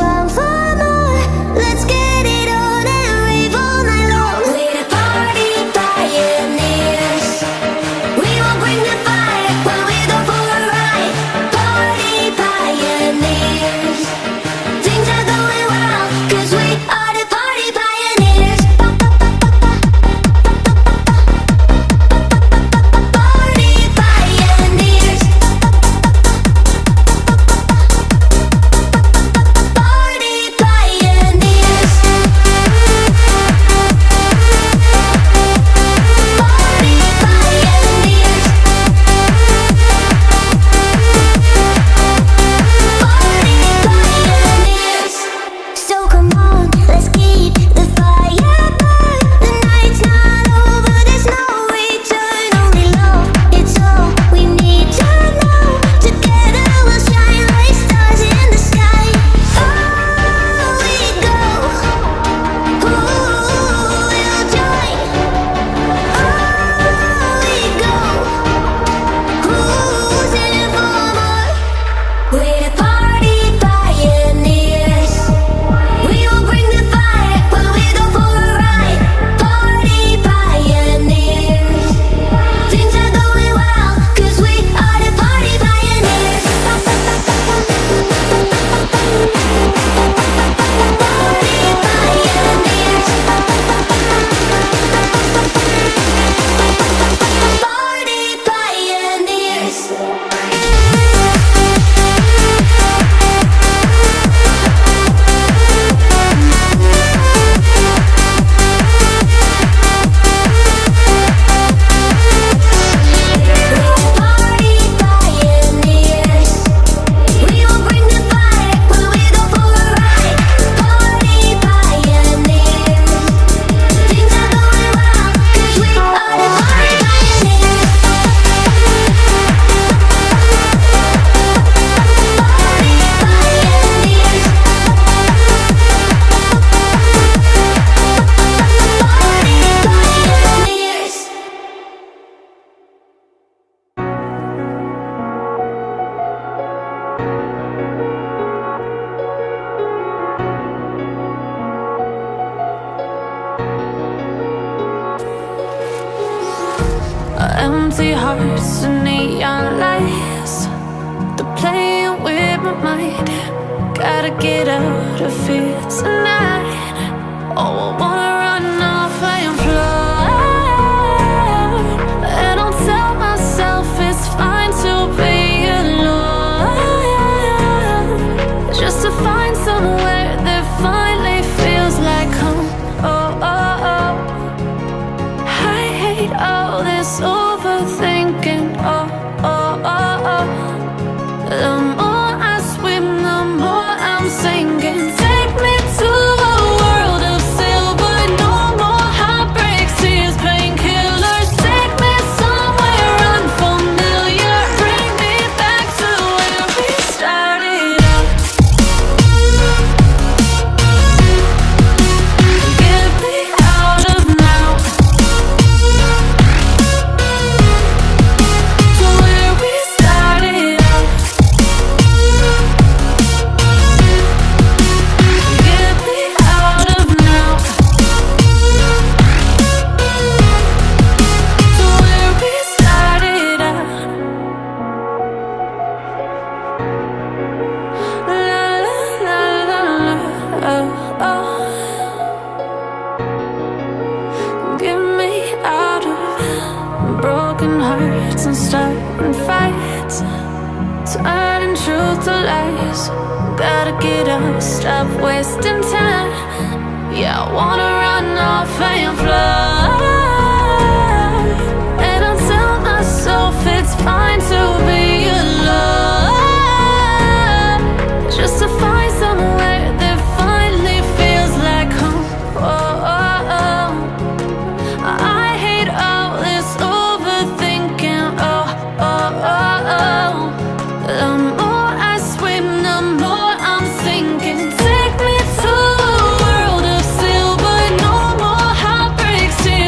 time for more. Let's get it on and rave all night long. We're the party pioneers. We will bring the fire when we go for a ride. Party pioneers. Things are going well, 'cause we are the party pioneers. Party pioneers. Party pioneers. Party pioneers. Party pioneers. So come on, let's keep the fire burn. The night's not over, there's no return. Only love, it's all we need to know. Together we'll shine like stars in the sky. Oh, we go. Ooh, we'll join. Oh, we go. Who's in for more? We're the party pioneers. We will bring the fire when we go for a ride. Party pioneers. Things are going well, 'cause we are the party pioneers. Party pioneers. Party pioneers. Party pioneers. We will bring the fire when we go for a ride. Party pioneers. Things are going well, 'cause we are the party pioneers. Party pioneers. Party pioneers. Empty hearts and neon lights, they're playing with my mind. Gotta get out of here tonight. Oh, I wanna run off and fly. And I'll tell myself it's fine to be alone, just to find somewhere that finally feels like home. Oh, oh, oh. I hate all this overthinking. Oh, oh, oh, oh. The more I swim, the more I'm sinking. Take me to a world of silver. No more heartbreaks, tears, painkillers. Take me somewhere unfamiliar. Bring me back to where we started out. Get me out of now. To where we started out. Get me out of now. To where we started out. La la la la la. Oh, oh. Get me out of broken hearts and starting fights, turning truth to lies. Gotta get up, stop wasting time. Yeah, I wanna run off and fly. And I'll tell myself it's fine to be alone, just to find somewhere that finally feels like home. Oh, oh, oh. I hate all this overthinking. Oh, oh, oh, oh. The more I swim, the more I'm sinking. Take me to a world of silver. No more heartbreaks, tears,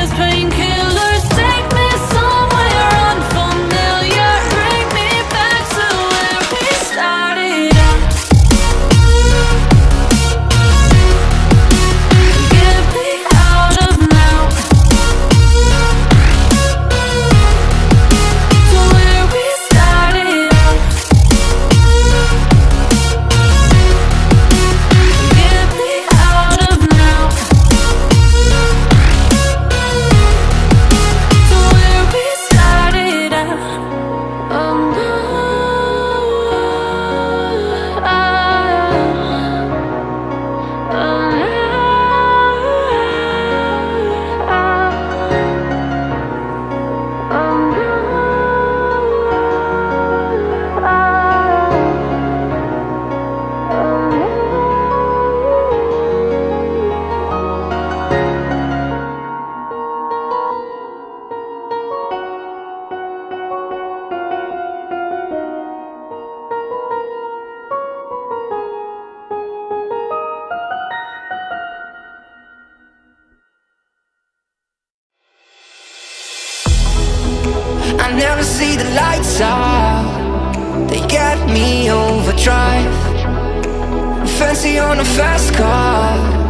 I never see the lights out. They get me overdrive. Fancy on a fast car.